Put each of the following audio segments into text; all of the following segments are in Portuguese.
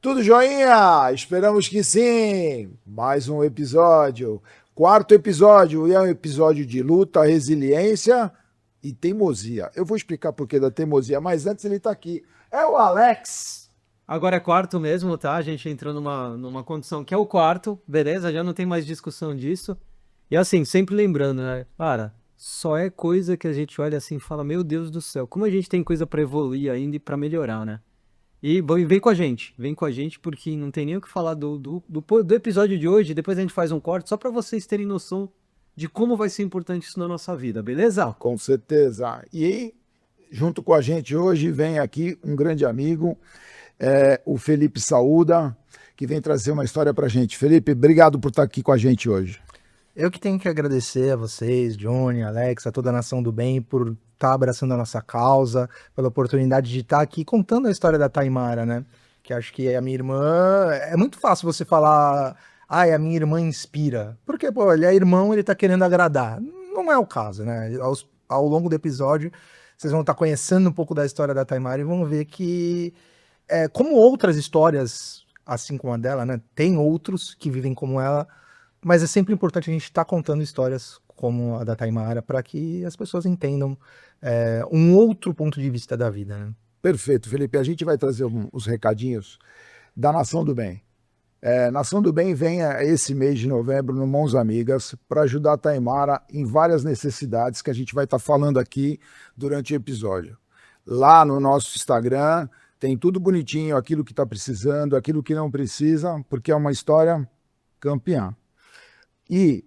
Tudo joinha? Esperamos que sim! Mais um episódio, quarto episódio, e é um episódio de luta, resiliência e teimosia. Eu vou explicar por que da teimosia, mas antes ele está aqui. É o Alex! Agora é quarto mesmo, tá? A gente entrou numa condição que é o quarto, beleza? Já não tem mais discussão disso. E assim, sempre lembrando, né? Cara, só é coisa que a gente olha assim e fala, meu Deus do céu, como a gente tem coisa pra evoluir ainda e pra melhorar, né? E vem com a gente, porque não tem nem o que falar do episódio de hoje. Depois a gente faz um corte só pra vocês terem noção de como vai ser importante isso na nossa vida, beleza? Com certeza. E junto com a gente hoje vem aqui um grande amigo, o Felipe Saúda, que vem trazer uma história para a gente. Felipe, obrigado por estar aqui com a gente hoje. Eu que tenho que agradecer a vocês, Johnny, Alex, a toda a Nação do Bem, por estar abraçando a nossa causa, pela oportunidade de estar aqui contando a história da Taimara, né? Que acho que a minha irmã... É muito fácil você falar, ai, a minha irmã inspira. Porque, pô, ele é irmão, ele tá querendo agradar. Não é o caso, né? Ao longo do episódio, vocês vão estar conhecendo um pouco da história da Taimara e vão ver que, como outras histórias, assim como a dela, né? Tem outros que vivem como ela, mas é sempre importante a gente estar contando histórias como a da Taimara para que as pessoas entendam um outro ponto de vista da vida, né? Perfeito, Felipe. A gente vai trazer os recadinhos da Nação do Bem. Nação do Bem vem esse mês de novembro no Mãos Amigas para ajudar a Taimara em várias necessidades que a gente vai estar falando aqui durante o episódio. Lá no nosso Instagram tem tudo bonitinho, aquilo que está precisando, aquilo que não precisa, porque é uma história campeã. E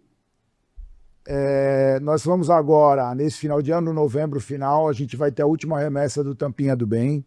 nós vamos agora, nesse final de ano, novembro final, a gente vai ter a última remessa do Tampinha do Bem.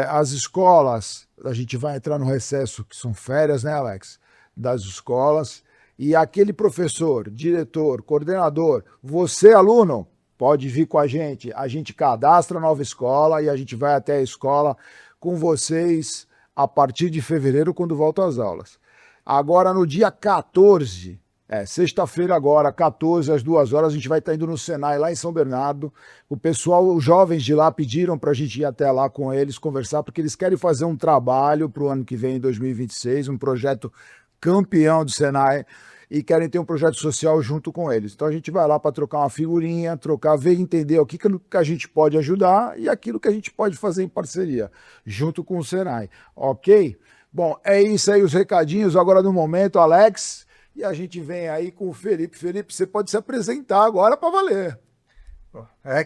As escolas, a gente vai entrar no recesso, que são férias, né, Alex? Das escolas. E aquele professor, diretor, coordenador, você, aluno, pode vir com a gente cadastra a nova escola e a gente vai até a escola com vocês a partir de fevereiro, quando voltam às aulas. Agora, no dia 14, sexta-feira agora, 14 às 2 horas, a gente vai estar indo no Senai, lá em São Bernardo. O pessoal, os jovens de lá pediram para a gente ir até lá com eles, conversar, porque eles querem fazer um trabalho para o ano que vem, em 2026, um projeto campeão do Senai, e querem ter um projeto social junto com eles. Então a gente vai lá para trocar uma figurinha, ver e entender o que a gente pode ajudar e aquilo que a gente pode fazer em parceria, junto com o Senai. Ok? Bom, é isso aí, os recadinhos agora no momento, Alex. E a gente vem aí com o Felipe. Felipe, você pode se apresentar agora para valer.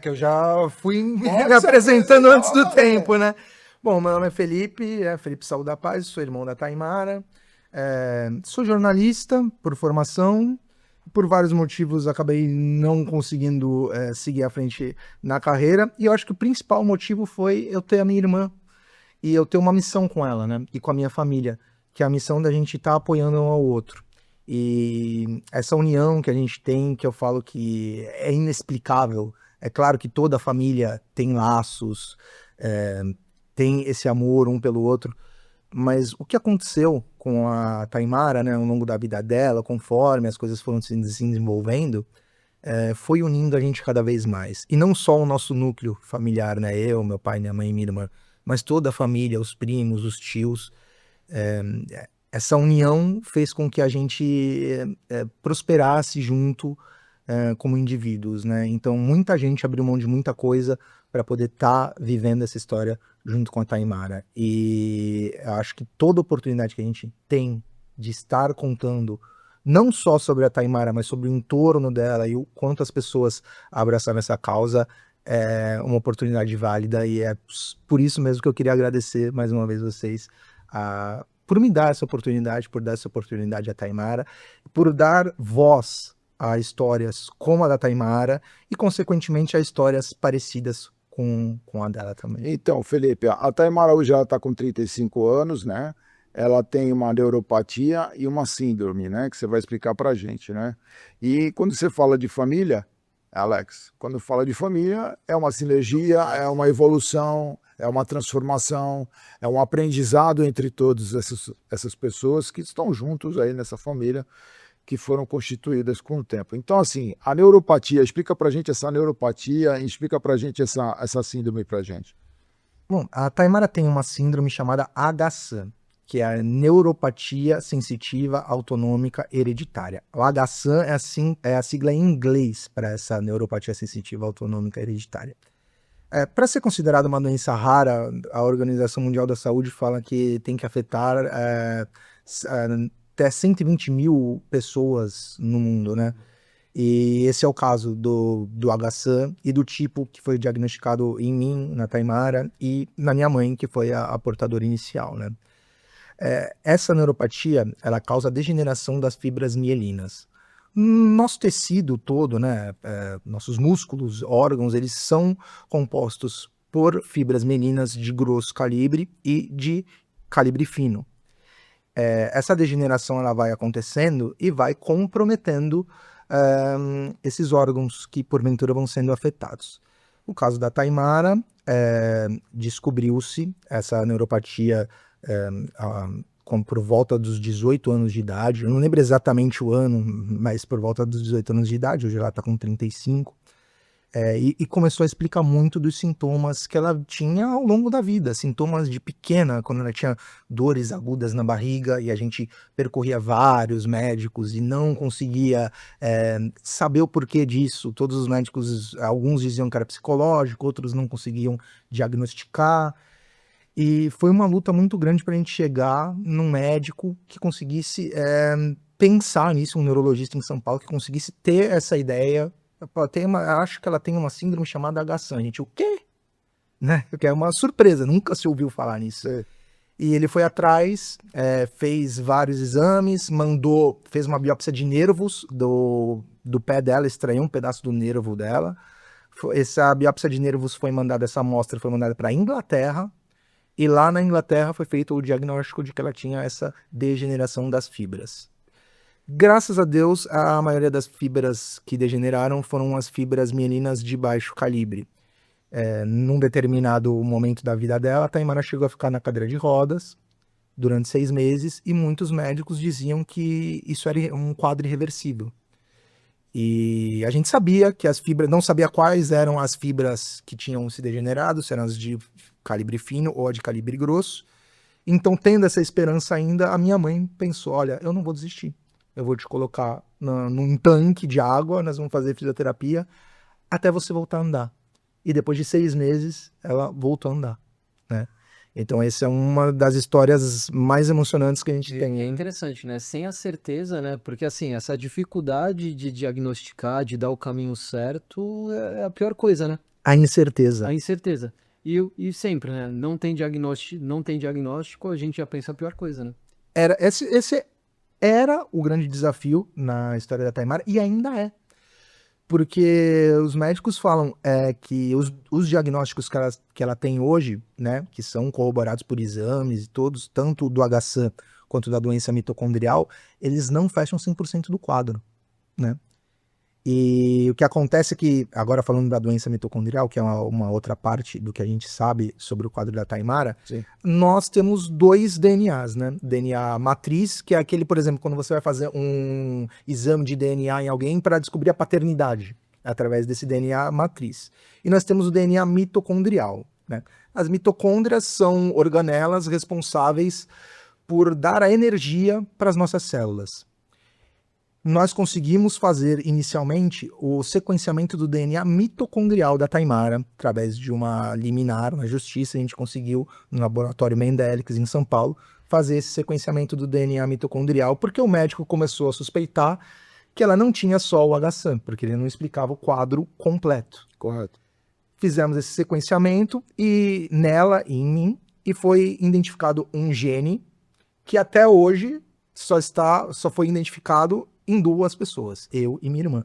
Que eu já fui me apresentando antes do tempo, né? Bom, meu nome é Felipe, Felipe Saúde da Paz, sou irmão da Taimara. Sou jornalista por formação. Por vários motivos acabei não conseguindo seguir à frente na carreira. E eu acho que o principal motivo foi eu ter a minha irmã e eu ter uma missão com ela, né? E com a minha família, que é a missão da gente estar apoiando um ao outro. E essa união que a gente tem, que eu falo que é inexplicável. É claro que toda família tem laços, tem esse amor um pelo outro, mas o que aconteceu com a Taimara, né, ao longo da vida dela, conforme as coisas foram se desenvolvendo, foi unindo a gente cada vez mais. E não só o nosso núcleo familiar, né, eu, meu pai, minha mãe e minha irmã, mas toda a família, os primos, os tios. Essa união fez com que a gente prosperasse junto como indivíduos, né? Então, muita gente abriu mão de muita coisa para poder estar vivendo essa história junto com a Taimara. E eu acho que toda oportunidade que a gente tem de estar contando não só sobre a Taimara, mas sobre o entorno dela e o quanto as pessoas abraçaram essa causa, é uma oportunidade válida. E é por isso mesmo que eu queria agradecer mais uma vez vocês por me dar essa oportunidade, por dar essa oportunidade à Taimara, por dar voz a histórias como a da Taimara e, consequentemente, a histórias parecidas com a dela também. Então, Felipe, a Taimara hoje está com 35 anos, né? Ela tem uma neuropatia e uma síndrome, né? Que você vai explicar para a gente, né? E quando você fala de família, Alex, quando fala de família, é uma sinergia, é uma evolução, é uma transformação, é um aprendizado entre todas essas pessoas que estão juntos aí nessa família, que foram constituídas com o tempo. Então, assim, a neuropatia, explica pra gente essa neuropatia, explica pra gente essa síndrome pra gente. Bom, a Taimara tem uma síndrome chamada HSAM, que é a neuropatia sensitiva autonômica hereditária. O HSAM é a sigla em inglês para essa neuropatia sensitiva autonômica hereditária. Para ser considerada uma doença rara, a Organização Mundial da Saúde fala que tem que afetar até 120 mil pessoas no mundo, né? E esse é o caso do HSAM e do tipo que foi diagnosticado em mim, na Taimara, e na minha mãe, que foi a portadora inicial, né? Essa neuropatia, ela causa degeneração das fibras mielinas. Nosso tecido todo, né, nossos músculos, órgãos, eles são compostos por fibras mielinas de grosso calibre e de calibre fino. Essa degeneração ela vai acontecendo e vai comprometendo esses órgãos que porventura vão sendo afetados. No caso da Taimara, descobriu-se essa neuropatia por volta dos 18 anos de idade. Eu não lembro exatamente o ano, mas por volta dos 18 anos de idade, hoje ela está com 35. E começou a explicar muito dos sintomas que ela tinha ao longo da vida, sintomas de pequena, quando ela tinha dores agudas na barriga e a gente percorria vários médicos e não conseguia saber o porquê disso. Todos os médicos, alguns diziam que era psicológico, outros não conseguiam diagnosticar. E foi uma luta muito grande para a gente chegar num médico que conseguisse pensar nisso, um neurologista em São Paulo, que conseguisse ter essa ideia. Acho que ela tem uma síndrome chamada HSAM, gente. O quê? Né? Que é uma surpresa, nunca se ouviu falar nisso. E ele foi atrás, fez vários exames, fez uma biópsia de nervos do pé dela, extraiu um pedaço do nervo dela. Essa biópsia de nervos essa amostra foi mandada para a Inglaterra, e lá na Inglaterra foi feito o diagnóstico de que ela tinha essa degeneração das fibras. Graças a Deus, a maioria das fibras que degeneraram foram as fibras mielinas de baixo calibre. Num determinado momento da vida dela, a Taimara chegou a ficar na cadeira de rodas durante 6 meses e muitos médicos diziam que isso era um quadro irreversível. E a gente sabia que as fibras, não sabia quais eram as fibras que tinham se degenerado, se eram as de calibre fino ou a de calibre grosso. Então, tendo essa esperança ainda, a minha mãe pensou, olha, eu não vou desistir. Eu vou te colocar num tanque de água, nós vamos fazer fisioterapia até você voltar a andar. E depois de 6 meses, ela voltou a andar, né? Então, essa é uma das histórias mais emocionantes que a gente tem. É interessante, né? Sem a certeza, né? Porque, assim, essa dificuldade de diagnosticar, de dar o caminho certo, é a pior coisa, né? A incerteza. A incerteza. E sempre, né? Não tem diagnóstico, a gente já pensa a pior coisa, né? Esse era o grande desafio na história da Taimara, e ainda é. Porque os médicos falam que os diagnósticos que ela tem hoje, né, que são corroborados por exames e todos, tanto do HSAM quanto da doença mitocondrial, eles não fecham 100% do quadro, né? E o que acontece é que, agora falando da doença mitocondrial, que é uma outra parte do que a gente sabe sobre o quadro da Taimara, Sim. nós temos 2 DNAs, né? DNA matriz, que é aquele, por exemplo, quando você vai fazer um exame de DNA em alguém para descobrir a paternidade, através desse DNA matriz. E nós temos o DNA mitocondrial, né? As mitocôndrias são organelas responsáveis por dar a energia para as nossas células. Nós conseguimos fazer inicialmente o sequenciamento do DNA mitocondrial da Taimara, através de uma liminar na justiça. A gente conseguiu, no laboratório Mendelics, em São Paulo, fazer esse sequenciamento do DNA mitocondrial, porque o médico começou a suspeitar que ela não tinha só o HSAM, porque ele não explicava o quadro completo. Correto. Fizemos esse sequenciamento e nela e em mim, e foi identificado um gene que até hoje só foi identificado em 2 pessoas, eu e minha irmã.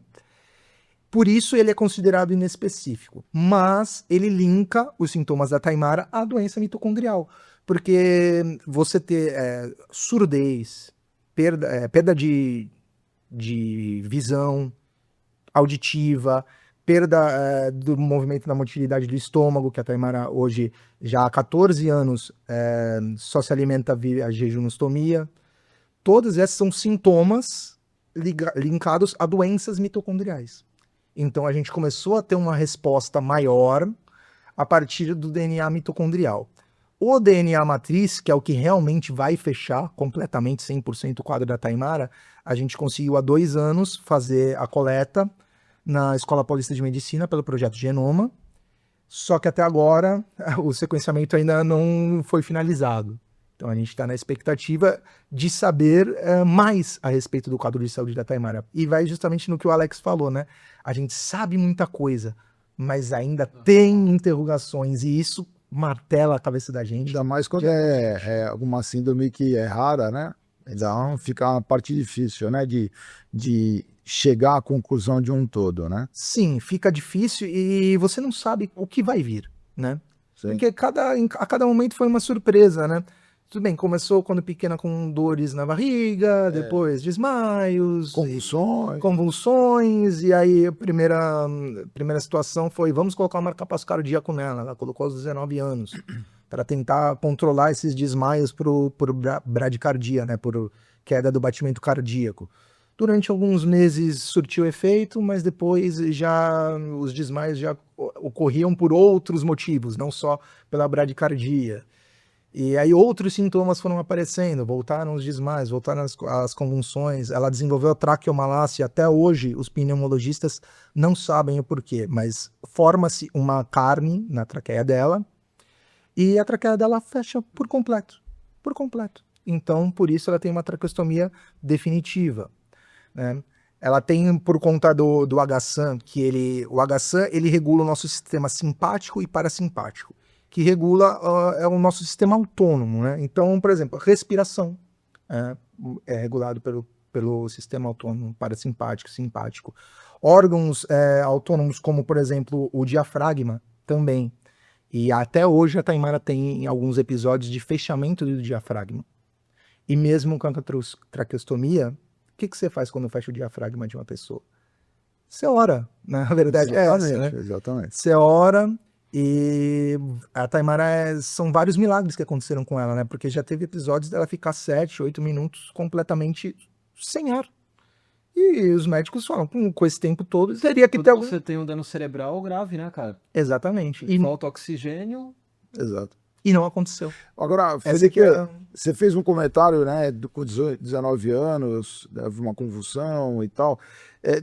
Por isso ele é considerado inespecífico, mas ele linka os sintomas da Taimara à doença mitocondrial, porque você ter surdez, perda de visão auditiva, perda do movimento da motilidade do estômago, que a Taimara hoje já há 14 anos só se alimenta via jejunostomia. Todos esses são sintomas linkados a doenças mitocondriais. Então a gente começou a ter uma resposta maior a partir do DNA mitocondrial. O DNA matriz, que é o que realmente vai fechar completamente 100% o quadro da Taimara, a gente conseguiu há 2 anos fazer a coleta na Escola Paulista de Medicina pelo projeto Genoma, só que até agora o sequenciamento ainda não foi finalizado. Então a gente está na expectativa de saber mais a respeito do quadro de saúde da Taimara. E vai justamente no que o Alex falou, né? A gente sabe muita coisa, mas ainda tem interrogações, e isso martela a cabeça da gente. Ainda mais quando é alguma síndrome que é rara, né? Então fica uma parte difícil, né? De chegar à conclusão de um todo, né? Sim, fica difícil e você não sabe o que vai vir, né? Sim. Porque a cada momento foi uma surpresa, né? Tudo bem, começou quando pequena com dores na barriga, depois desmaios, convulsões, e aí a primeira situação foi, vamos colocar um marca-passo cardíaco nela. Ela colocou aos 19 anos, para tentar controlar esses desmaios por bradicardia, né? Por queda do batimento cardíaco. Durante alguns meses surtiu efeito, mas depois já os desmaios já ocorriam por outros motivos, não só pela bradicardia. E aí outros sintomas foram aparecendo, voltaram os desmaios, voltaram as convulsões, ela desenvolveu a traqueomalácia, até hoje os pneumologistas não sabem o porquê, mas forma-se uma carne na traqueia dela, e a traqueia dela fecha por completo. Então, por isso ela tem uma traqueostomia definitiva, né? Ela tem, por conta do HSAN, o HSAN ele regula o nosso sistema simpático e parasimpático, que regula é o nosso sistema autônomo, né? Então, por exemplo, respiração é regulado pelo sistema autônomo, parasimpático, simpático. Órgãos autônomos, como, por exemplo, o diafragma, também. E até hoje a Taimara tem alguns episódios de fechamento do diafragma. E mesmo com a traqueostomia, o que você faz quando fecha o diafragma de uma pessoa? Você ora, né? A verdade é essa, né? Exatamente. Você ora. E a Taimara são vários milagres que aconteceram com ela, né? Porque já teve episódios dela ficar 7, 8 minutos completamente sem ar. E os médicos falam, com esse tempo todo, teria que ter algum... Você tem um dano cerebral grave, né, cara? Exatamente. E falta oxigênio. Exato. E não aconteceu. Agora, Felipe, você fez um comentário, né, com 19 anos, uma convulsão e tal.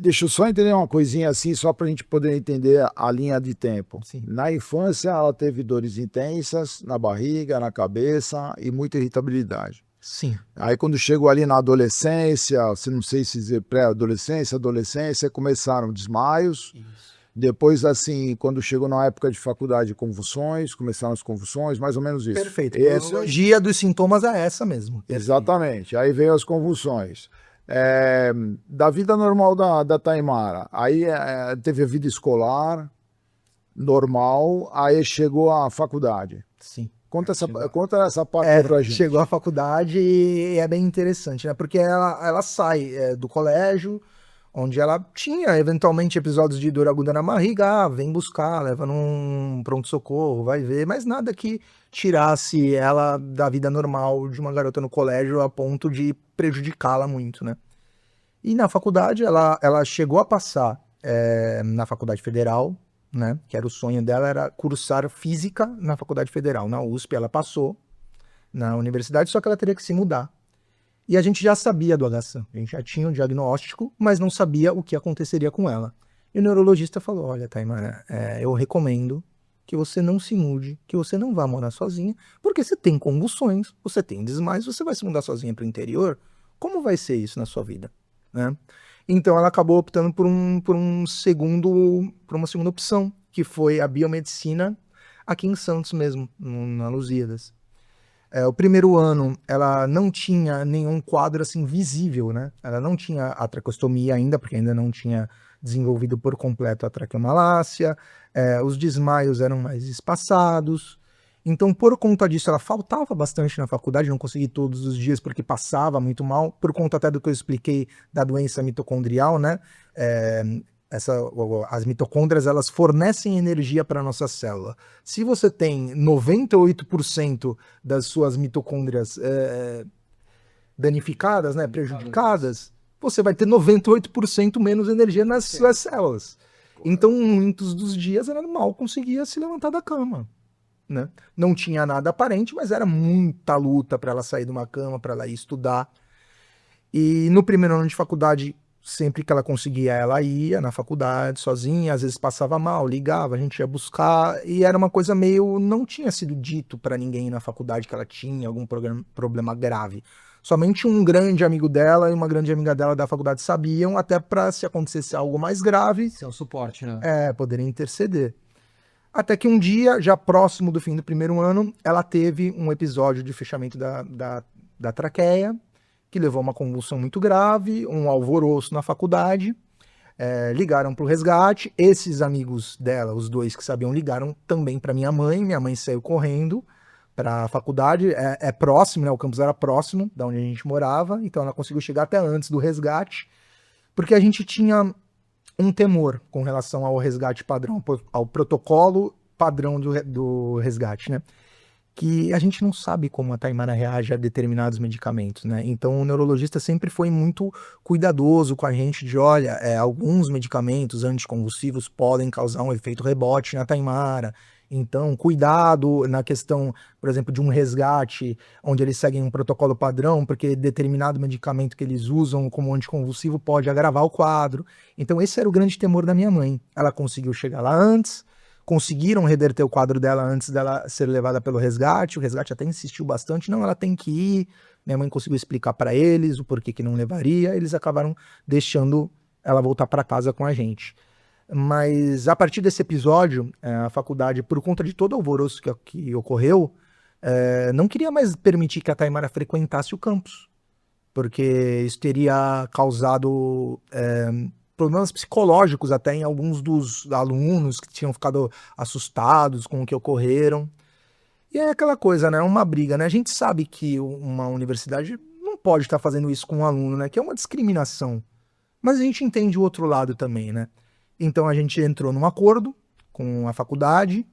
Deixa eu só entender uma coisinha assim, só para a gente poder entender a linha de tempo. Sim. Na infância, ela teve dores intensas na barriga, na cabeça e muita irritabilidade. Sim. Aí quando chegou ali na adolescência, não sei se dizer pré-adolescência, adolescência, começaram desmaios. Isso. Depois, assim, quando chegou na época de faculdade, convulsões, começaram as convulsões, mais ou menos isso. Perfeito. A cronologia dos sintomas é essa mesmo. Exatamente. Aí veio as convulsões. Da vida normal da Taimara, aí teve a vida escolar, normal, aí chegou a faculdade. Sim. Conta essa parte pra gente. Chegou à faculdade e é bem interessante, né? Porque ela sai do colégio, onde ela tinha eventualmente episódios de dor aguda na barriga, vem buscar, leva num pronto-socorro, vai ver, mas nada que tirasse ela da vida normal de uma garota no colégio a ponto de prejudicá-la muito, né? E na faculdade ela chegou a passar na Faculdade Federal, né? Que era o sonho dela, era cursar física na Faculdade Federal. Na USP ela passou na universidade, só que ela teria que se mudar. E a gente já sabia do HSAN, a gente já tinha um diagnóstico, mas não sabia o que aconteceria com ela. E o neurologista falou, olha, Taimara, eu recomendo que você não se mude, que você não vá morar sozinha, porque você tem convulsões, você tem desmaios, você vai se mudar sozinha para o interior, como vai ser isso na sua vida? Né? Então ela acabou optando por uma segunda opção, que foi a biomedicina aqui em Santos mesmo, na Lusíadas. O primeiro ano ela não tinha nenhum quadro assim visível, né? Ela não tinha a traqueostomia ainda, porque ainda não tinha desenvolvido por completo a traqueomalácia, os desmaios eram mais espaçados. Então, por conta disso, ela faltava bastante na faculdade, não conseguia ir todos os dias porque passava muito mal, por conta até do que eu expliquei da doença mitocondrial, né? As mitocôndrias, elas fornecem energia para a nossa célula. Se você tem 98% das suas mitocôndrias danificadas, né, prejudicadas, você vai ter 98% menos energia nas suas células. Então, muitos dos dias ela mal conseguia se levantar da cama. né? Não tinha nada aparente, mas era muita luta para ela sair de uma cama, para ela ir estudar. E no primeiro ano de faculdade, sempre que ela conseguia, ela ia na faculdade sozinha, às vezes passava mal, ligava, a gente ia buscar, e era uma coisa meio... Não tinha sido dito para ninguém na faculdade que ela tinha algum problema grave. Somente um grande amigo dela e uma grande amiga dela da faculdade sabiam, até para se acontecesse algo mais grave, Esse é o suporte, né? poderem interceder. Até que um dia, já próximo do fim do primeiro ano, ela teve um episódio de fechamento da traqueia, que levou a uma convulsão muito grave, um alvoroço na faculdade, ligaram para o resgate, esses amigos dela, os dois que sabiam, ligaram também para minha mãe saiu correndo para a faculdade, é próximo, né? O campus era próximo da onde a gente morava, então ela conseguiu chegar até antes do resgate, porque a gente tinha um temor com relação ao resgate padrão, ao protocolo padrão do resgate, né? Que a gente não sabe como a Taimara reage a determinados medicamentos, né? Então o neurologista sempre foi muito cuidadoso com a gente de, olha, alguns medicamentos anticonvulsivos podem causar um efeito rebote na Taimara, então cuidado na questão, por exemplo, de um resgate onde eles seguem um protocolo padrão, porque determinado medicamento que eles usam como anticonvulsivo pode agravar o quadro. Então esse era o grande temor da minha mãe. Ela conseguiu chegar lá antes, conseguiram reverter o quadro dela antes dela ser levada pelo resgate. O resgate até insistiu bastante, não, ela tem que ir. Minha mãe conseguiu explicar para eles o porquê que não levaria. Eles acabaram deixando ela voltar para casa com a gente. Mas a partir desse episódio, a faculdade, por conta de todo o alvoroço que ocorreu, não queria mais permitir que a Taimara frequentasse o campus, porque isso teria causado problemas psicológicos até em alguns dos alunos que tinham ficado assustados com o que ocorreram. E é aquela coisa, né? Uma briga, né? A gente sabe que uma universidade não pode estar fazendo isso com um aluno, né? Que é uma discriminação. Mas a gente entende o outro lado também, né? Então a gente entrou num acordo com a faculdade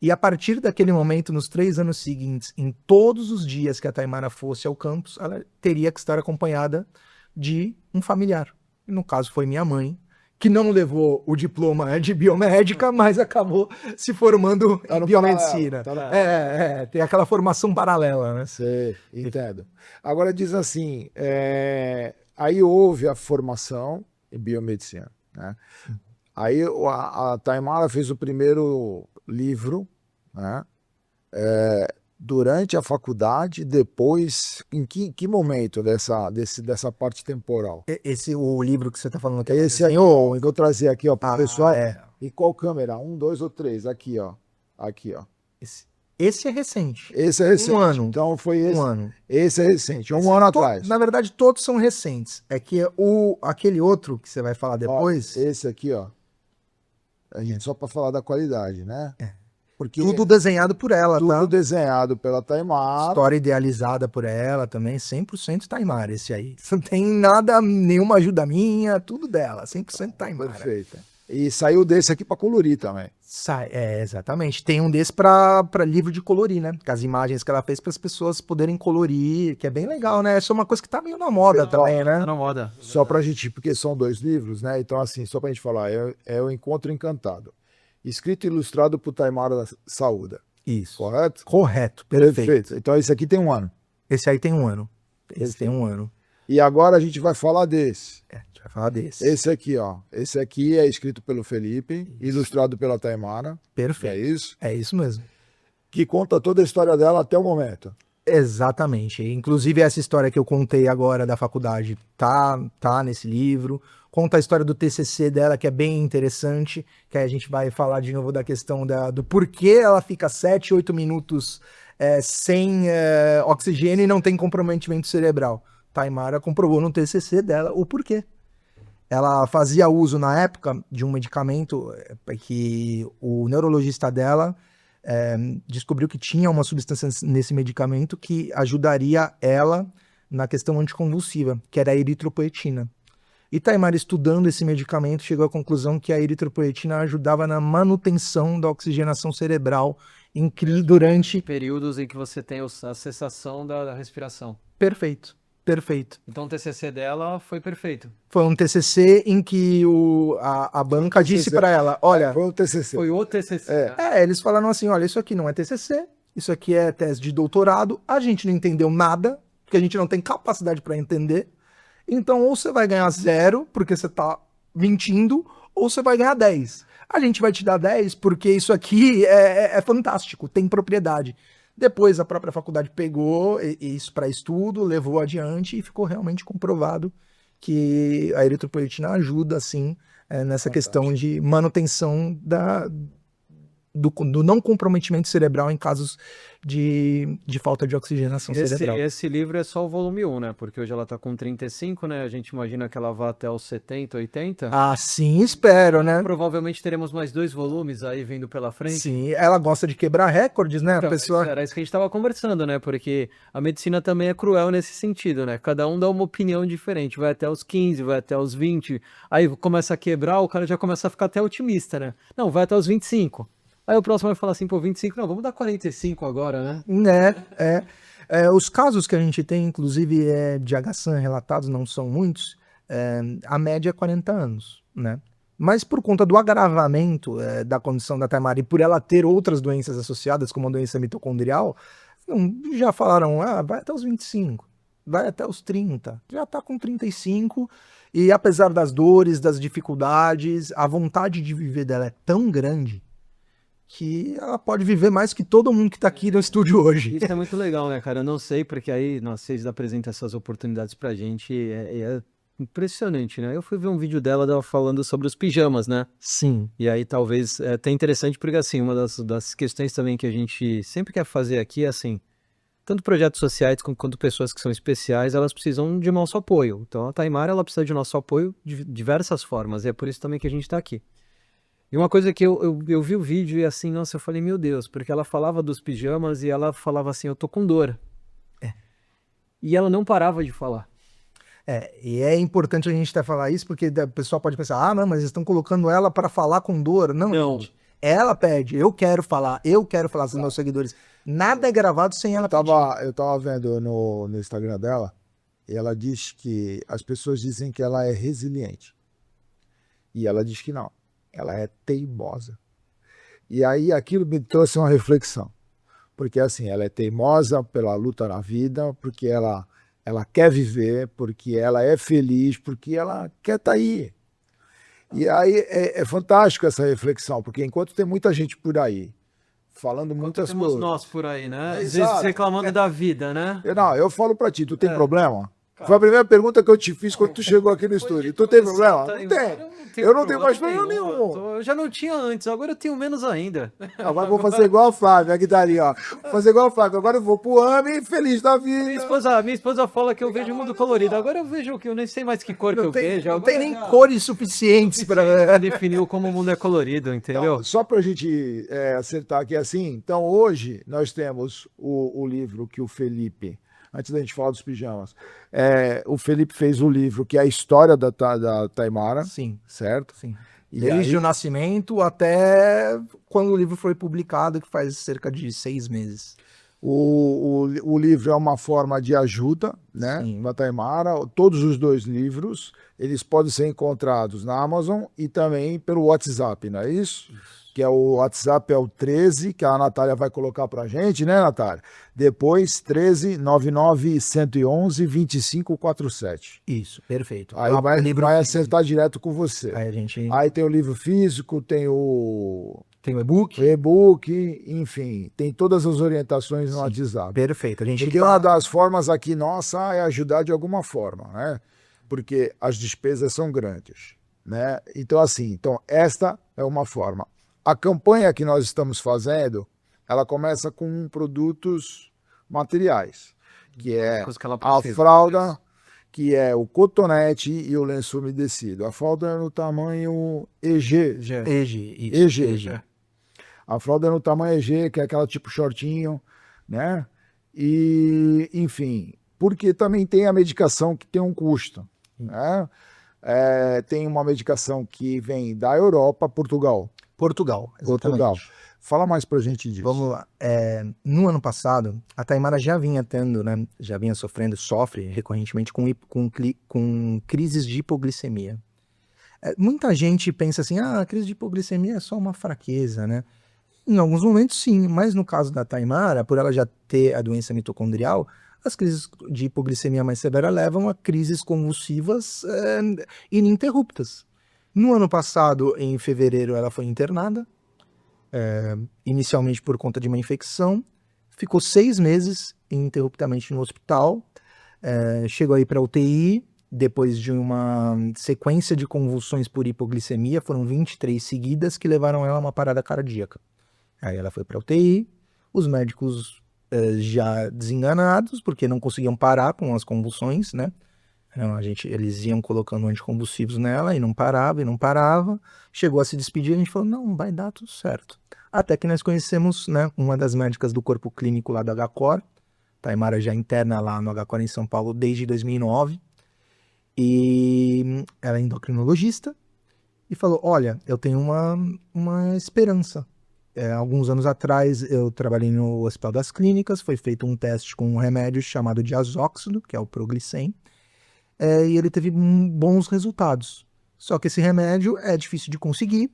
e a partir daquele momento, nos 3 anos seguintes, em todos os dias que a Taimara fosse ao campus, ela teria que estar acompanhada de um familiar. No caso foi minha mãe, que não levou o diploma de biomédica, mas acabou se formando em biomedicina. Tem aquela formação paralela, né? Sei, entendo. Agora diz assim, aí houve a formação em biomedicina, né? Aí a Taimara fez o primeiro livro, né? Durante a faculdade, depois, em que momento dessa parte temporal? O livro que você está falando aqui. Esse aí, eu vou trazer aqui, ó, para o pessoal. E qual câmera? 1, 2 ou 3? Aqui, ó. Aqui, ó. Esse é recente. Esse é recente. 1 ano. Então foi esse. 1 ano. Esse é recente, um ano atrás. Na verdade, todos são recentes. É que aquele outro que você vai falar depois. Ó, esse aqui, ó. Só para falar da qualidade, né? Porque tudo desenhado por ela, tudo tá? desenhado pela Taimara. História idealizada por ela também, 100% Taimara esse aí. Não tem nada, nenhuma ajuda minha, tudo dela, 100% Taimara. Perfeito. E saiu desse aqui para colorir também. Exatamente. Tem um desse para livro de colorir, né? Com as imagens que ela fez para as pessoas poderem colorir, que é bem legal, né? Essa é uma coisa que tá meio na moda também, né? Tá na moda. Só pra gente, porque são 2 livros, né? Então, assim, só pra gente falar, é o Encontro Encantado. Escrito e ilustrado por Taimara Saúda. Isso. Correto? Correto, perfeito. Então, esse aqui tem 1 ano. Esse aí tem 1 ano. Esse tem 1 ano. E agora a gente vai falar desse. A gente vai falar desse. Esse aqui, ó. Esse aqui é escrito pelo Felipe, ilustrado pela Taimara. Perfeito. É isso? É isso mesmo. Que conta toda a história dela até o momento. Exatamente. Inclusive essa história que eu contei agora da faculdade tá nesse livro. Conta a história do TCC dela, que é bem interessante, que aí a gente vai falar de novo da questão do porquê ela fica 7, 8 minutos sem oxigênio e não tem comprometimento cerebral. Taimara comprovou no TCC dela o porquê. Ela fazia uso na época de um medicamento que o neurologista dela descobriu que tinha uma substância nesse medicamento que ajudaria ela na questão anticonvulsiva, que era a eritropoetina. E Taimara, estudando esse medicamento, chegou à conclusão que a eritropoetina ajudava na manutenção da oxigenação cerebral durante períodos em que você tem a cessação da respiração. Perfeito. Perfeito. Então o TCC dela foi perfeito. Foi um TCC em que a banca disse para ela, olha, Foi o TCC. Foi o TCC. eles falaram assim, olha, isso aqui não é TCC, isso aqui é tese de doutorado, a gente não entendeu nada, porque a gente não tem capacidade para entender, então ou você vai ganhar 0, porque você tá mentindo, ou você vai ganhar 10. A gente vai te dar 10 porque isso aqui é fantástico, tem propriedade. Depois a própria faculdade pegou isso para estudo, levou adiante e ficou realmente comprovado que a eritropoetina ajuda, sim, nessa questão de manutenção do não comprometimento cerebral em casos de falta de oxigenação cerebral. Esse livro é só o volume 1, né? Porque hoje ela tá com 35, né? A gente imagina que ela vá até os 70, 80. Assim espero, né? Provavelmente teremos mais 2 volumes aí vindo pela frente. Sim, ela gosta de quebrar recordes, né? Então, A pessoa... era isso que a gente estava conversando, né? Porque a medicina também é cruel nesse sentido, né? Cada um dá uma opinião diferente. Vai até os 15, vai até os 20. Aí começa a quebrar, o cara já começa a ficar até otimista, né? Não, vai até os 25. Aí o próximo vai falar assim, pô, 25, não, vamos dar 45 agora, né? Os casos que a gente tem, inclusive, de HSAN relatados, não são muitos, a média é 40 anos, né? Mas por conta do agravamento da condição da Taimara e por ela ter outras doenças associadas, como a doença mitocondrial, já falaram, vai até os 25, vai até os 30, já tá com 35, e apesar das dores, das dificuldades, a vontade de viver dela é tão grande que ela pode viver mais que todo mundo que tá aqui no estúdio hoje. Isso é muito legal, né, cara? Eu não sei, porque aí, vocês apresentam essas oportunidades pra gente, é impressionante, né? Eu fui ver um vídeo dela falando sobre os pijamas, né? Sim. E aí talvez é até interessante, porque assim, uma das questões também que a gente sempre quer fazer aqui é assim, tanto projetos sociais quanto pessoas que são especiais, elas precisam de nosso apoio. Então a Taimara, ela precisa de nosso apoio de diversas formas, e é por isso também que a gente tá aqui. E uma coisa que eu vi o vídeo e assim, nossa, eu falei, meu Deus, porque ela falava dos pijamas e ela falava assim, eu tô com dor. E ela não parava de falar. E é importante a gente até falar isso, porque o pessoal pode pensar, não, mas eles estão colocando ela para falar com dor. Não, gente. Ela pede, eu quero falar para os meus seguidores. Nada é gravado sem ela pedir. Eu tava vendo no Instagram dela, e ela diz que as pessoas dizem que ela é resiliente. E ela diz que não, ela é teimosa. E aí aquilo me trouxe uma reflexão. Porque assim, ela é teimosa pela luta na vida, porque ela quer viver, porque ela é feliz, porque ela quer estar aí. E aí é fantástico essa reflexão, porque enquanto tem muita gente por aí falando muitas temos coisas... nós por aí, né? Às vezes Exato. reclamando da vida, né? Eu falo pra ti, tu tem problema? Foi a primeira pergunta que eu te fiz quando tu chegou aqui no estúdio. Tu tem problema? Não tem. Eu não tenho mais problema nenhum. Eu já não tinha antes, agora eu tenho menos ainda. Agora eu vou fazer igual a Flávia, a guitarrinha, ó. Vou fazer igual a Flávia. Agora eu vou pro AME, feliz da vida. Minha esposa fala que eu vejo o mundo colorido. Agora eu vejo que eu nem sei mais que cor que eu vejo. Não tem nem cores suficientes para definir como o mundo é colorido, entendeu? Então, só pra gente acertar aqui assim, então hoje nós temos o livro que o Felipe, antes da gente falar dos pijamas, o Felipe fez o livro que é a história da Taimara. Sim. Certo? Sim. E Desde aí... o nascimento até quando o livro foi publicado, que faz cerca de 6 meses. O livro é uma forma de ajuda, né, da Taimara. Todos os 2 livros, eles podem ser encontrados na Amazon e também pelo WhatsApp, não é isso? Que é o WhatsApp é o 13, que a Natália vai colocar pra gente, né, Natália? Depois, 13 99 111 2547. Isso, perfeito. Aí vai acertar direto com você. Aí tem o livro físico, tem o e-book. O e-book, enfim, tem todas as orientações no WhatsApp. Perfeito. Porque uma das formas aqui nossa é ajudar de alguma forma, né? Porque as despesas são grandes, né? Então assim, esta é uma forma. A campanha que nós estamos fazendo, ela começa com produtos materiais, que é a fralda, que é o cotonete e o lenço umedecido. A fralda é no tamanho EG. EG. A fralda é no tamanho EG, que é aquela tipo shortinho, né? E, enfim, porque também tem a medicação que tem um custo, né? Tem uma medicação que vem da Europa, Portugal. Portugal, exatamente. Portugal. Fala mais pra gente disso. Vamos lá. No ano passado, a Taimara já vinha tendo, né? Já vinha sofre recorrentemente com crises de hipoglicemia. Muita gente pensa assim, a crise de hipoglicemia é só uma fraqueza, né? Em alguns momentos sim, mas no caso da Taimara, por ela já ter a doença mitocondrial, as crises de hipoglicemia mais severa levam a crises convulsivas ininterruptas. No ano passado, em fevereiro, ela foi internada, inicialmente por conta de uma infecção, ficou 6 meses ininterruptamente no hospital, chegou aí para UTI, depois de uma sequência de convulsões por hipoglicemia, foram 23 seguidas que levaram ela a uma parada cardíaca. Aí ela foi para UTI, os médicos já desenganados, porque não conseguiam parar com as convulsões, né? Eles iam colocando anticonvulsivos nela e não parava. Chegou a se despedir, a gente falou, não, vai dar tudo certo. Até que nós conhecemos, né, uma das médicas do corpo clínico lá do HCOR, Taimara já interna lá no HCOR em São Paulo desde 2009, e ela é endocrinologista, e falou, olha, eu tenho uma esperança. Alguns anos atrás eu trabalhei no Hospital das Clínicas, foi feito um teste com um remédio chamado diazóxido, que é o Proglicem, e ele teve bons resultados. Só que esse remédio é difícil de conseguir,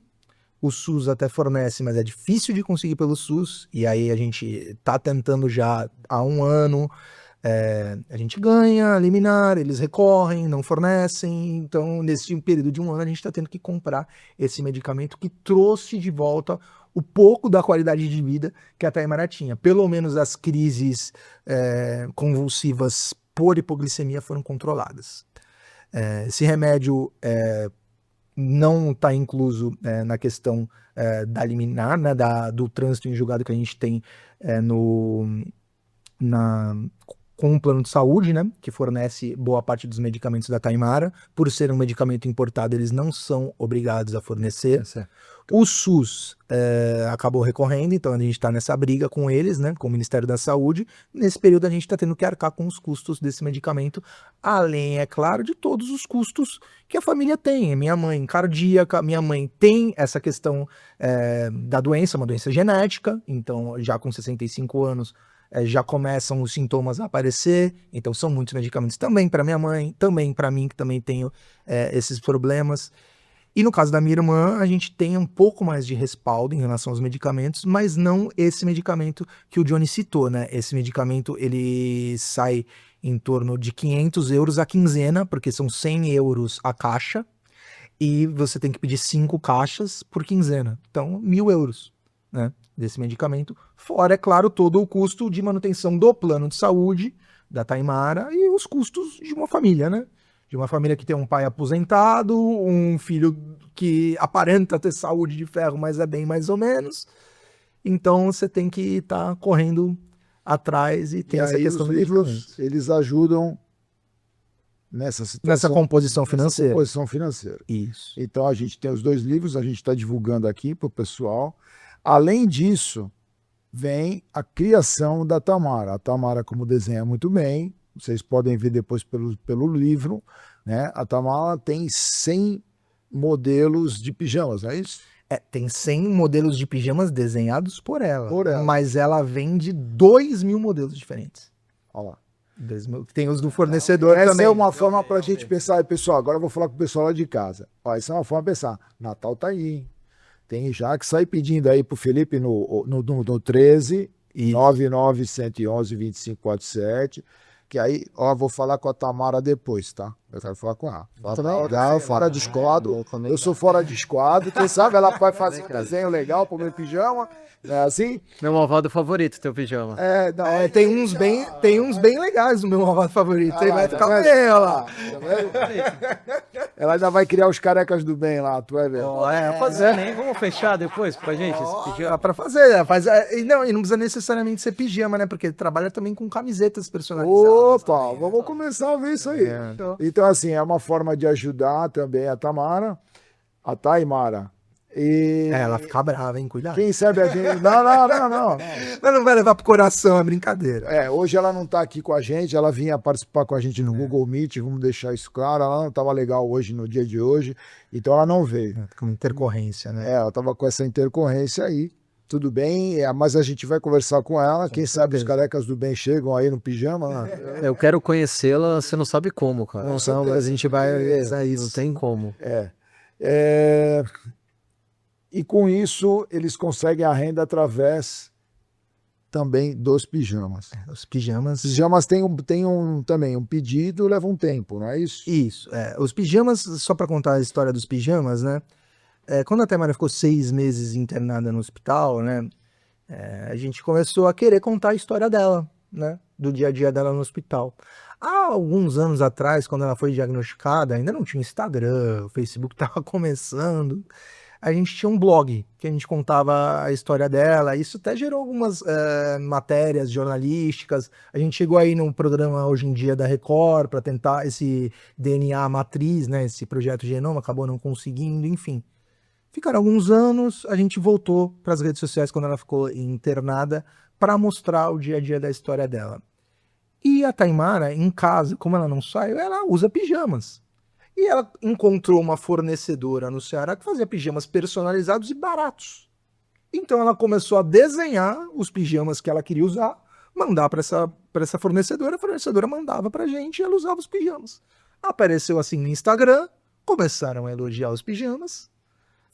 o SUS até fornece, mas é difícil de conseguir pelo SUS, e aí a gente está tentando já há um ano, a gente ganha, liminar, eles recorrem, não fornecem, então nesse período de um ano a gente está tendo que comprar esse medicamento que trouxe de volta o pouco da qualidade de vida que a Taimara tinha. Pelo menos as crises convulsivas por hipoglicemia foram controladas. Esse remédio não está incluso na questão da liminar, né, do trânsito em julgado que a gente tem com o plano de saúde, né, que fornece boa parte dos medicamentos da Taimara. Por ser um medicamento importado, eles não são obrigados a fornecer. O SUS acabou recorrendo, então a gente está nessa briga com eles, né, com o Ministério da Saúde. Nesse período a gente está tendo que arcar com os custos desse medicamento, além, é claro, de todos os custos que a família tem. Minha mãe cardíaca, minha mãe tem essa questão da doença, uma doença genética, então já com 65 anos, já começam os sintomas a aparecer, então são muitos medicamentos também para minha mãe, também para mim, que também tenho esses problemas. E no caso da minha irmã, a gente tem um pouco mais de respaldo em relação aos medicamentos, mas não esse medicamento que o Johnny citou, né? Esse medicamento, ele sai em torno de 500 euros a quinzena, porque são 100 euros a caixa, e você tem que pedir 5 caixas por quinzena. Então, 1.000 euros, né, desse medicamento. Fora, é claro, todo o custo de manutenção do plano de saúde da Taimara e os custos de uma família, né? De uma família que tem um pai aposentado, um filho que aparenta ter saúde de ferro, mas é bem mais ou menos. Então você tem que estar correndo atrás e ter essa questão dos livros, eles ajudam nessa situação, nessa composição financeira. Composição financeira. Isso. Então a gente tem os 2 livros, a gente está divulgando aqui para o pessoal. Além disso, vem a criação da Tamara. A Tamara, como desenha muito bem, vocês podem ver depois pelo livro, né? A Tamara tem 100 modelos de pijamas, não é isso? Tem 100 modelos de pijamas desenhados por ela. Mas ela vende 2.000 modelos diferentes. Olha lá. Tem os do fornecedor Essa também. é uma forma para a gente pensar, pessoal, agora eu vou falar com o pessoal lá de casa. Ó, essa é uma forma de pensar. Natal tá aí, hein? Tem já que sai pedindo aí pro Felipe no 13 99 111 2547, que aí, ó, vou falar com a Tamara depois, tá? Eu quero falar com ela. Fora de esquadro. Eu sou fora de esquadro. Quem sabe ela vai fazer um desenho legal pro meu pijama. Não é assim? Meu malvado favorito, teu pijama. Tem uns bem legais no meu malvado favorito. Aí vai ficar bem, olha lá. Ela ainda vai criar os carecas do bem lá, tu vai ver. Nem vamos fechar depois pra gente esse pijama. Dá pra fazer, e não precisa necessariamente ser pijama, né? Porque ele trabalha também com camisetas personalizadas. Opa, vamos começar a ver isso aí. Então, assim, é uma forma de ajudar também a Tamara. A Taimara, E Ela fica brava, hein? Cuidado. quem sabe a gente. Não, não, não, não. Ela não vai levar pro coração, é brincadeira. Hoje ela não está aqui com a gente, ela vinha participar com a gente no Google Meet, vamos deixar isso claro. Ela não estava legal hoje, no dia de hoje, então ela não veio. Com intercorrência, né? Ela estava com essa intercorrência aí. Tudo bem, mas a gente vai conversar com ela. Quem sabe os carecas do bem chegam aí no pijama. Né? Eu quero conhecê-la, você não sabe como, cara. Com Então, certeza. a gente vai. É isso. Não tem como. E com isso, eles conseguem a renda através também dos pijamas. Os pijamas. Os pijamas também um pedido, leva um tempo, não é isso? Isso. Os pijamas, só para contar a história dos pijamas, né? Quando a Taimara ficou 6 meses internada no hospital, né? A gente começou a querer contar a história dela, né? Do dia a dia dela no hospital. Há alguns anos atrás, quando ela foi diagnosticada, ainda não tinha Instagram, o Facebook estava começando. A gente tinha um blog que a gente contava a história dela. Isso até gerou algumas matérias jornalísticas. A gente chegou aí num programa hoje em dia da Record para tentar esse DNA matriz, né? Esse projeto Genoma, acabou não conseguindo, enfim. Ficaram alguns anos, a gente voltou para as redes sociais quando ela ficou internada para mostrar o dia a dia da história dela. E a Taimara, em casa, como ela não sai, ela usa pijamas. E ela encontrou uma fornecedora no Ceará que fazia pijamas personalizados e baratos. Então ela começou a desenhar os pijamas que ela queria usar, mandar para essa fornecedora, a fornecedora mandava para a gente e ela usava os pijamas. Apareceu assim no Instagram, começaram a elogiar os pijamas.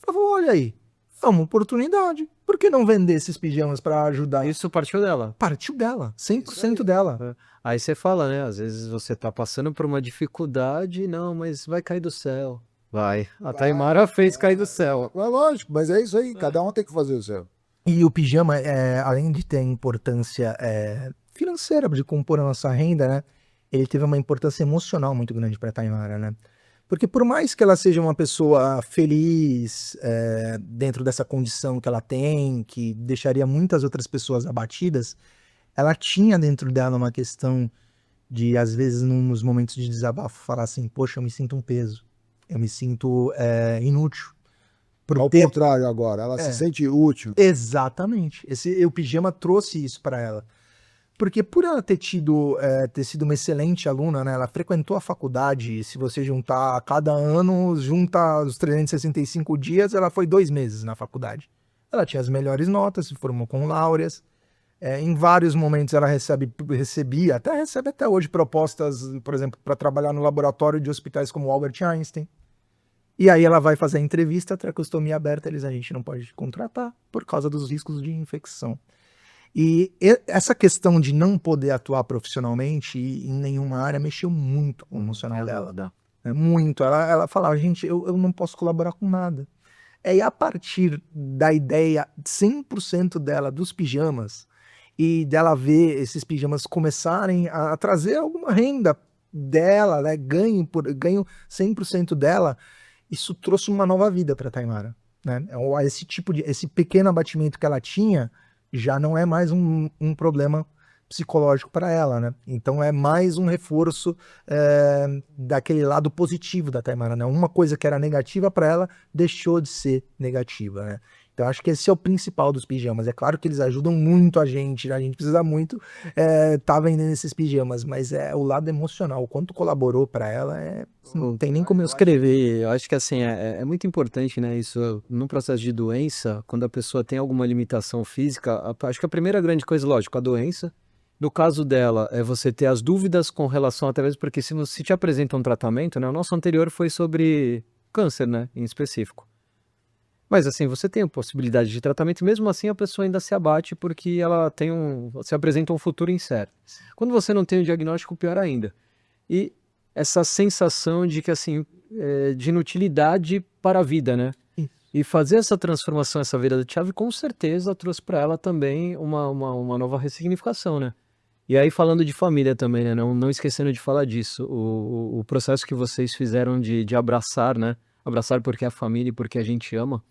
Falou, olha aí, é uma oportunidade. Por que não vender esses pijamas para ajudar? Isso partiu dela. Partiu dela, 100% dela. Aí você fala, né? Às vezes você tá passando por uma dificuldade, não, mas vai cair do céu. Vai. A Taimara fez cair do céu. É lógico, mas é isso aí, cada um tem que fazer o seu. E o pijama, além de ter importância financeira, de compor a nossa renda, né? Ele teve uma importância emocional muito grande para a Taimara, né? Porque por mais que ela seja uma pessoa feliz dentro dessa condição que ela tem, que deixaria muitas outras pessoas abatidas, ela tinha dentro dela uma questão de, às vezes, nos momentos de desabafo, falar assim, poxa, eu me sinto um peso, eu me sinto inútil. Ao contrário agora, ela se sente útil. Exatamente. O pijama trouxe isso para ela. Porque por ela ter sido uma excelente aluna, né? Ela frequentou a faculdade, se você juntar a cada ano, junta os 365 dias, ela foi 2 meses na faculdade. Ela tinha as melhores notas, se formou com láureas. Em vários momentos ela recebe até hoje propostas, por exemplo, para trabalhar no laboratório de hospitais como o Albert Einstein. E aí ela vai fazer a entrevista, a tracostomia aberta, a gente não pode contratar por causa dos riscos de infecção. E essa questão de não poder atuar profissionalmente em nenhuma área mexeu muito com o emocional dela. Muito. Ela falava, gente, eu não posso colaborar com nada. E a partir da ideia 100% dela dos pijamas, e dela ver esses pijamas começarem a trazer alguma renda dela, né, ganho 100% dela, isso trouxe uma nova vida para a Taimara, né? Esse pequeno abatimento que ela tinha já não é mais um problema psicológico para ela, né? Então é mais um reforço daquele lado positivo da Taimara, né? Uma coisa que era negativa para ela deixou de ser negativa, né? Então acho que esse é o principal dos pijamas. É claro que eles ajudam muito a gente precisa muito tá vendendo esses pijamas, mas o lado emocional, o quanto colaborou para ela, não tem nem como eu escrever. Eu acho que assim, é muito importante, né? Isso no processo de doença, quando a pessoa tem alguma limitação física, acho que a primeira grande coisa, lógico, a doença. No caso dela, é você ter as dúvidas com relação até mesmo, porque se te apresenta um tratamento, né? O nosso anterior foi sobre câncer, né? Em específico. Mas assim, você tem a possibilidade de tratamento e mesmo assim a pessoa ainda se abate porque ela se apresenta um futuro incerto. Quando você não tem o diagnóstico, pior ainda. E essa sensação de que assim, de inutilidade para a vida, né? E fazer essa transformação, essa virada de chave, com certeza trouxe para ela também uma nova ressignificação, né? E aí falando de família também, né? Não esquecendo de falar disso, o processo que vocês fizeram de abraçar, né? Abraçar porque é a família e porque a gente ama,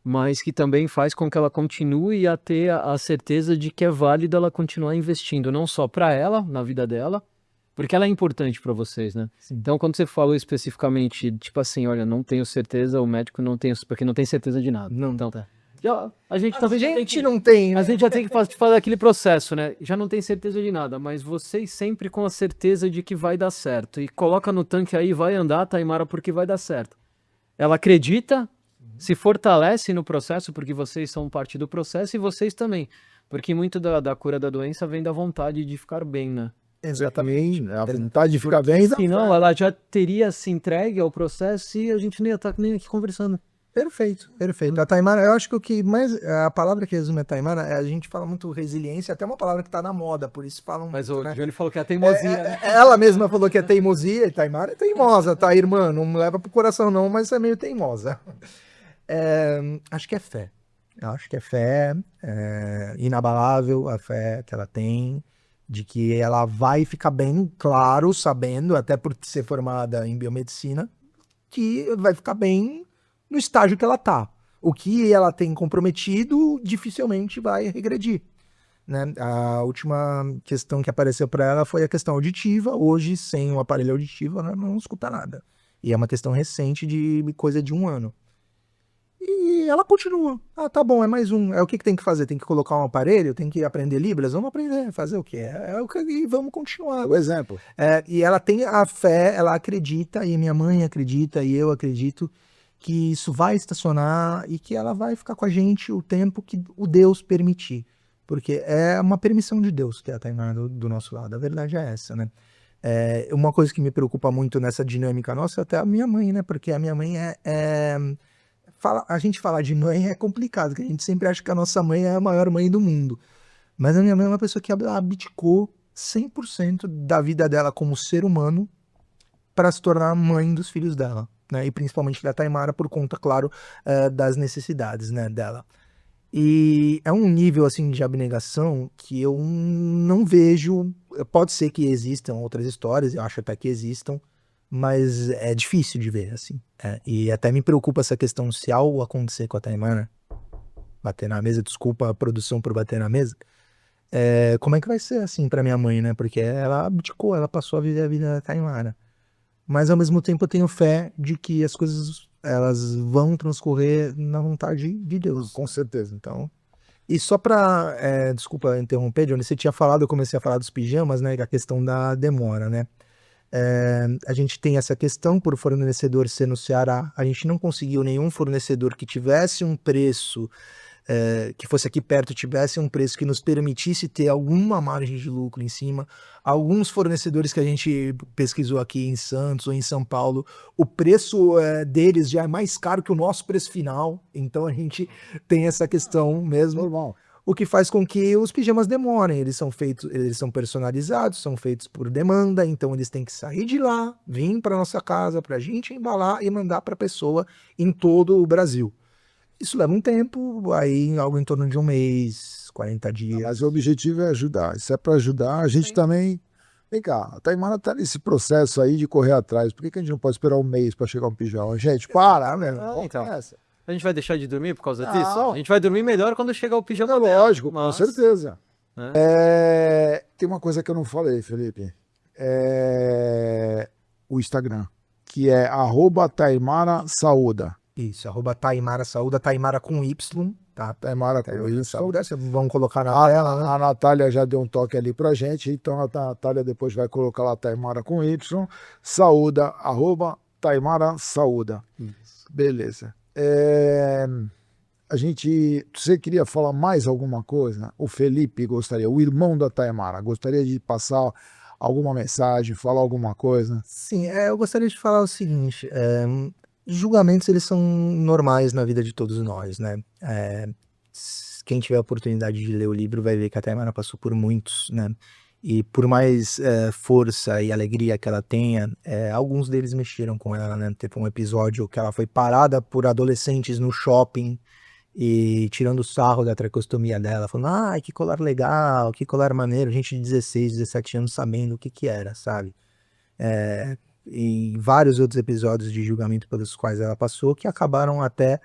mas que também faz com que ela continue a ter a certeza de que é válido ela continuar investindo, não só para ela, na vida dela, Porque ela é importante pra vocês, né? Então, quando você falou especificamente, tipo assim, olha, não tenho certeza, o médico não tem, porque não tem certeza de nada. Não Então, tá. a gente A talvez já tem gente que, não tem, a né? gente já tem que fazer aquele processo, né? Já não tem certeza de nada, mas vocês sempre com a certeza de que vai dar certo. E coloca no tanque aí, vai andar, Taimara, porque vai dar certo. Ela acredita, se fortalece no processo, porque vocês são parte do processo e vocês também. Porque muito da cura da doença vem da vontade de ficar bem, né? Exatamente. A vontade de ficar bem. Senão ela já teria se entregue ao processo e a gente nem ia estar nem aqui conversando. Perfeito, perfeito. A Taimara, eu acho que o que mais. A palavra que resume a Taimara, a gente fala muito resiliência, até uma palavra que tá na moda, por isso falam Mas muito, o né? Johnny falou que é a teimosia, né? Ela mesma falou que é teimosia, e Taimara é teimosa, tá, irmã? Não leva pro coração, não, mas é meio teimosa. Acho que é fé. Eu acho que é fé, inabalável a fé que ela tem, de que ela vai ficar bem, claro, sabendo, até por ser formada em biomedicina, que vai ficar bem no estágio que ela tá. O que ela tem comprometido dificilmente vai regredir, né? A última questão que apareceu para ela foi a questão auditiva. Hoje, sem o aparelho auditivo, ela não escuta nada. E é uma questão recente de coisa de 1 ano. E ela continua. Ah, tá bom, é mais um. É o que tem que fazer? Tem que colocar um aparelho? Tem que aprender Libras? Vamos aprender. Fazer o quê? É o que e vamos continuar. O exemplo. E ela tem a fé, ela acredita, e minha mãe acredita, e eu acredito, que isso vai estacionar e que ela vai ficar com a gente o tempo que o Deus permitir. Porque é uma permissão de Deus ter a Tainara do nosso lado. A verdade é essa, né? Uma coisa que me preocupa muito nessa dinâmica nossa é até a minha mãe, né? Porque a minha mãe a gente falar de mãe é complicado, porque a gente sempre acha que a nossa mãe é a maior mãe do mundo. Mas a minha mãe é uma pessoa que abdicou 100% da vida dela como ser humano para se tornar mãe dos filhos dela, né? E principalmente da Taimara por conta, claro, das necessidades, né, dela. E é um nível assim de abnegação que eu não vejo. Pode ser que existam outras histórias, eu acho até que existam, mas é difícil de ver, assim. E até me preocupa essa questão se algo acontecer com a Taimara, bater na mesa, desculpa a produção por bater na mesa, como é que vai ser assim pra minha mãe, né? Porque ela abdicou, ela passou a viver a vida da Taimara. Mas ao mesmo tempo eu tenho fé de que as coisas elas vão transcorrer na vontade de Deus. Com certeza. Então, e só pra, desculpa interromper, Johnny, você tinha falado, eu comecei a falar dos pijamas, né? A questão da demora, né? A gente tem essa questão por fornecedor ser no Ceará. A gente não conseguiu nenhum fornecedor que tivesse um preço, que fosse aqui perto, tivesse um preço que nos permitisse ter alguma margem de lucro em cima. Alguns fornecedores que a gente pesquisou aqui em Santos ou em São Paulo, o preço deles já é mais caro que o nosso preço final. Então a gente tem essa questão mesmo. Normal. O que faz com que os pijamas demorem. Eles são feitos, eles são personalizados, são feitos por demanda, então eles têm que sair de lá, vir para nossa casa, para a gente embalar e mandar para a pessoa em todo o Brasil. Isso leva um tempo, aí algo em torno de 1 mês, 40 dias. Mas o objetivo é ajudar. Isso é para ajudar. A gente também. Vem cá, a Taimara tá nesse processo aí de correr atrás. Por que a gente não pode esperar 1 mês para chegar um pijama? Gente, para, né? Então. Essa. A gente vai deixar de dormir por causa Não. disso? A gente vai dormir melhor quando chegar o pijama. É lógico, Mas- com certeza. né? Tem uma coisa que eu não falei, Felipe. O Instagram, que é @TaimaraSauda. Isso, @Taimara Saúda, Taimara com Y, tá? Taimara com Taimara Y. Saúda, vamos colocar na tela, né? A Natália já deu um toque ali pra gente, então a Natália depois vai colocar lá Taimara com Y, Saúda, @Taimara Saúda. Beleza. Você queria falar mais alguma coisa? O Felipe gostaria, o irmão da Taimara, gostaria de passar alguma mensagem, falar alguma coisa? Sim, eu gostaria de falar o seguinte, julgamentos eles são normais na vida de todos nós, né? Quem tiver a oportunidade de ler o livro vai ver que a Taimara passou por muitos, né? E por mais força e alegria que ela tenha, alguns deles mexeram com ela, né? Teve um episódio que ela foi parada por adolescentes no shopping e tirando sarro da tracostomia dela, falando, ai, que colar legal, que colar maneiro, gente de 16, 17 anos sabendo o que era, sabe? E vários outros episódios de julgamento pelos quais ela passou que acabaram até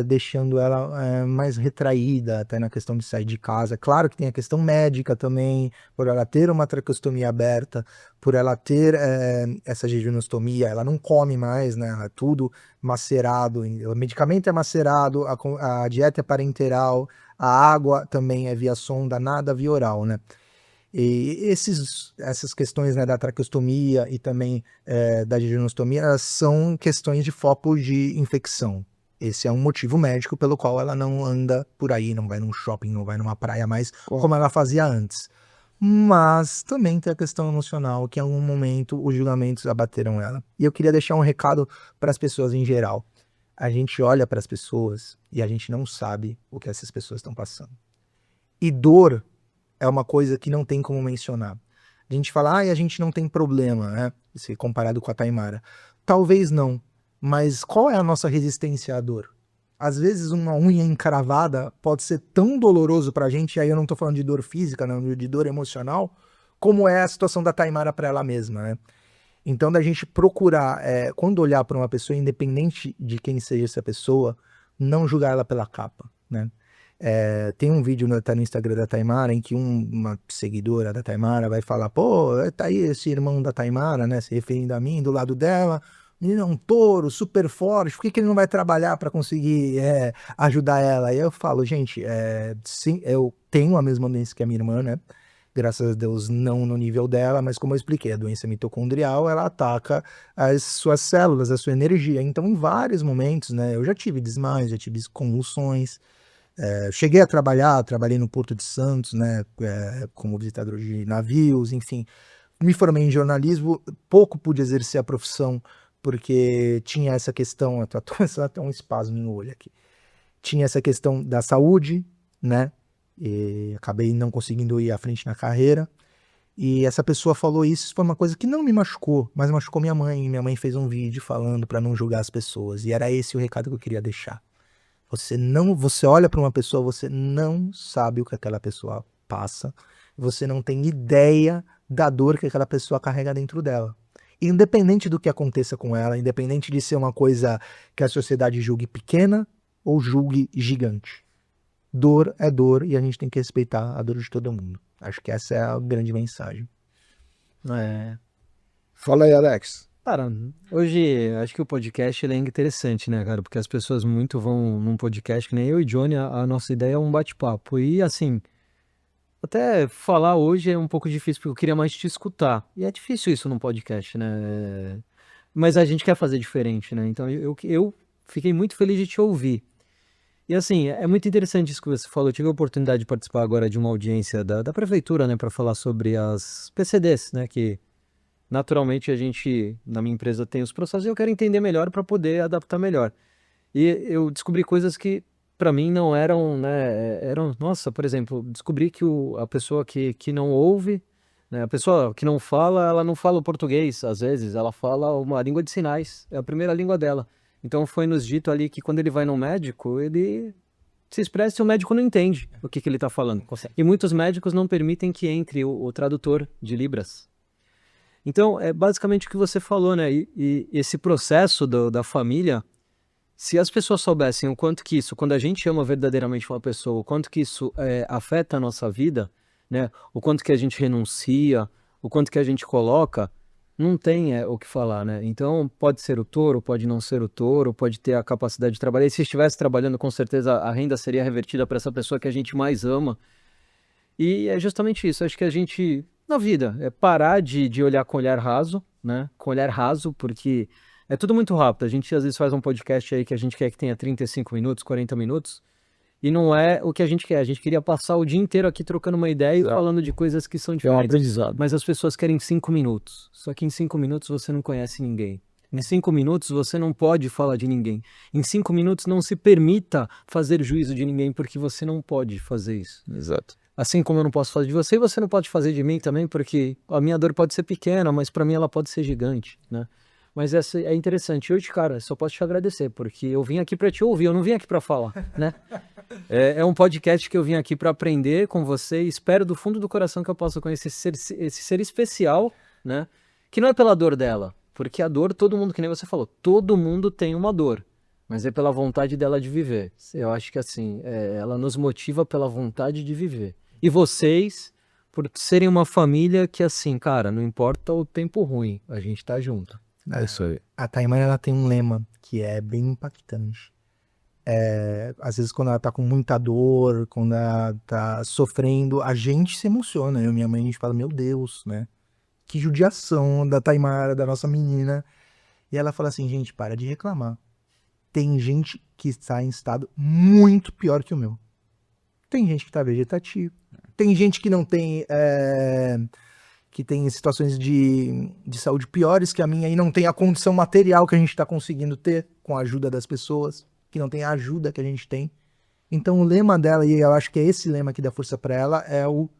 deixando ela mais retraída, até na questão de sair de casa. Claro que tem a questão médica também, por ela ter uma traqueostomia aberta, por ela ter essa jejunostomia, ela não come mais, né? É tudo macerado, o medicamento é macerado, a dieta é parenteral, a água também é via sonda, nada via oral, né? E essas questões, né, da traqueostomia e também da jejunostomia, elas são questões de foco de infecção. Esse é um motivo médico pelo qual ela não anda por aí, não vai num shopping, não vai numa praia mais como ela fazia antes. Mas também tem a questão emocional, que em algum momento os julgamentos abateram ela. E eu queria deixar um recado para as pessoas em geral. A gente olha para as pessoas e a gente não sabe o que essas pessoas estão passando. E dor é uma coisa que não tem como mencionar. A gente fala, a gente não tem problema, né? Se comparado com a Taimara. Talvez não, mas qual é a nossa resistência à dor? Às vezes uma unha encravada pode ser tão doloroso pra gente, e aí eu não tô falando de dor física, não, de dor emocional, como é a situação da Taimara pra ela mesma, né? Então, da gente procurar, quando olhar para uma pessoa, independente de quem seja essa pessoa, não julgar ela pela capa, né? Tem um vídeo tá no Instagram da Taimara em que uma seguidora da Taimara vai falar, pô, tá aí esse irmão da Taimara, né, se referindo a mim, do lado dela, menino é um touro, super forte, por que ele não vai trabalhar para conseguir ajudar ela? E eu falo, gente, sim, eu tenho a mesma doença que a minha irmã, né, graças a Deus não no nível dela, mas como eu expliquei, a doença mitocondrial, ela ataca as suas células, a sua energia, então em vários momentos, né, eu já tive desmaios, já tive convulsões, cheguei a trabalhei no Porto de Santos, né, como visitador de navios, enfim. Me formei em jornalismo, pouco pude exercer a profissão, porque tinha essa questão, até um espasmo no olho aqui. Tinha essa questão da saúde, né, e acabei não conseguindo ir à frente na carreira. E essa pessoa falou isso foi uma coisa que não me machucou, mas machucou minha mãe. Minha mãe fez um vídeo falando para não julgar as pessoas, e era esse o recado que eu queria deixar. Você olha para uma pessoa, você não sabe o que aquela pessoa passa, você não tem ideia da dor que aquela pessoa carrega dentro dela. Independente do que aconteça com ela, independente de ser uma coisa que a sociedade julgue pequena ou julgue gigante. Dor é dor e a gente tem que respeitar a dor de todo mundo. Acho que essa é a grande mensagem. Fala aí, Alex. Cara, hoje acho que o podcast ele é interessante, né, cara? Porque as pessoas muito vão num podcast, que nem eu e Johnny, a nossa ideia é um bate-papo. E assim, até falar hoje é um pouco difícil, porque eu queria mais te escutar. E é difícil isso num podcast, né? Mas a gente quer fazer diferente, né? Então eu fiquei muito feliz de te ouvir. E assim, é muito interessante isso que você falou. Eu tive a oportunidade de participar agora de uma audiência da prefeitura, né, para falar sobre as PCDs, né, que naturalmente a gente, na minha empresa, tem os processos e eu quero entender melhor para poder adaptar melhor. E eu descobri coisas que para mim não eram, né, nossa, por exemplo, descobri que a pessoa que não ouve, né, a pessoa que não fala, ela não fala o português, às vezes, ela fala uma língua de sinais, é a primeira língua dela. Então foi nos dito ali que quando ele vai no médico, ele se expressa e o médico não entende o que ele está falando. E muitos médicos não permitem que entre o tradutor de Libras. Então, é basicamente o que você falou, né? E esse processo da família, se as pessoas soubessem o quanto que isso, quando a gente ama verdadeiramente uma pessoa, o quanto que isso afeta a nossa vida, né? O quanto que a gente renuncia, o quanto que a gente coloca, não tem o que falar, né? Então, pode ser o touro, pode não ser o touro, pode ter a capacidade de trabalhar. E se estivesse trabalhando, com certeza a renda seria revertida para essa pessoa que a gente mais ama. E é justamente isso. Acho que a gente, na vida, é parar de olhar com olhar raso, né? Com olhar raso, porque é tudo muito rápido. A gente às vezes faz um podcast aí que a gente quer que tenha 35 minutos, 40 minutos. E não é o que a gente quer. A gente queria passar o dia inteiro aqui trocando uma ideia e falando de coisas que são diferentes. É um aprendizado. Mas as pessoas querem 5 minutos. Só que em 5 minutos você não conhece ninguém. Em 5 minutos você não pode falar de ninguém. Em 5 minutos não se permita fazer juízo de ninguém, porque você não pode fazer isso. Exato. Assim como eu não posso fazer de você, você não pode fazer de mim também, porque a minha dor pode ser pequena, mas para mim ela pode ser gigante, né? Mas essa é interessante. Hoje, cara, só posso te agradecer, porque eu vim aqui para te ouvir, eu não vim aqui para falar, né? É um podcast que eu vim aqui para aprender com você e espero do fundo do coração que eu possa conhecer esse ser especial, né? Que não é pela dor dela, porque a dor, todo mundo, que nem você falou, todo mundo tem uma dor. mas é pela vontade dela de viver. Eu acho que assim, ela nos motiva pela vontade de viver. E vocês, por serem uma família que assim, cara, não importa o tempo ruim, a gente tá junto. É isso aí. A Taimara, ela tem um lema que é bem impactante. Às vezes quando ela tá com muita dor, quando ela tá sofrendo, a gente se emociona. Eu e minha mãe, a gente fala, meu Deus, né? Que judiação da Taimara, da nossa menina. E ela fala assim, gente, para de reclamar. Tem gente que está em estado muito pior que o meu. Tem gente que tá vegetativo. Tem gente que não tem... que tem situações de saúde piores que a minha e não tem a condição material que a gente está conseguindo ter com a ajuda das pessoas, que não tem a ajuda que a gente tem. Então o lema dela, e eu acho que é esse lema que dá força para ela, é o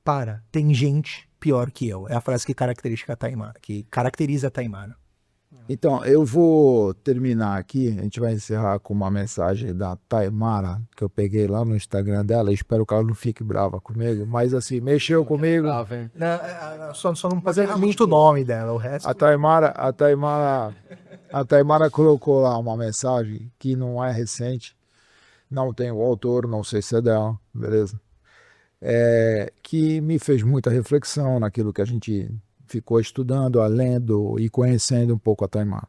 para, tem gente pior que eu. É a frase que caracteriza a Taimara, Então, eu vou terminar aqui, a gente vai encerrar com uma mensagem da Taimara, que eu peguei lá no Instagram dela, espero que ela não fique brava comigo, mas assim, mexeu comigo. Só não fazer muito o nome dela, o resto... A Taimara colocou lá uma mensagem que não é recente, não tem o autor, não sei se é dela, beleza? Que me fez muita reflexão naquilo que a gente ficou estudando, lendo e conhecendo um pouco a Taimara.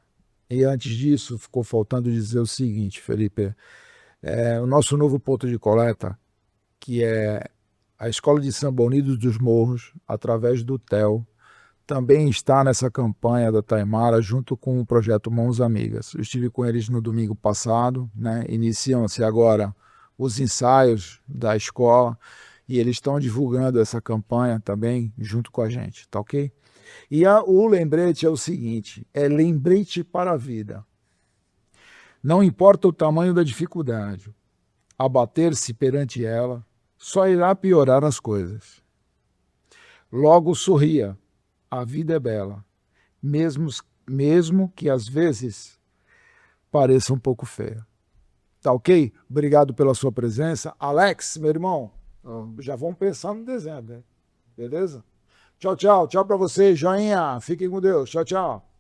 E antes disso, ficou faltando dizer o seguinte, Felipe, o nosso novo ponto de coleta, que é a Escola de Samba Unidos dos Morros, através do TEL, também está nessa campanha da Taimara, junto com o projeto Mãos Amigas. Eu estive com eles no domingo passado, né? Iniciam-se agora os ensaios da escola, e eles estão divulgando essa campanha também junto com a gente, tá ok? E o lembrete é o seguinte, é lembrete para a vida. Não importa o tamanho da dificuldade, abater-se perante ela só irá piorar as coisas. Logo sorria, a vida é bela, mesmo que às vezes pareça um pouco feia. Tá ok? Obrigado pela sua presença. Alex, meu irmão, já vamos pensar no dezembro, né? Beleza? Tchau, tchau. Tchau pra vocês. Joinha. Fiquem com Deus. Tchau, tchau.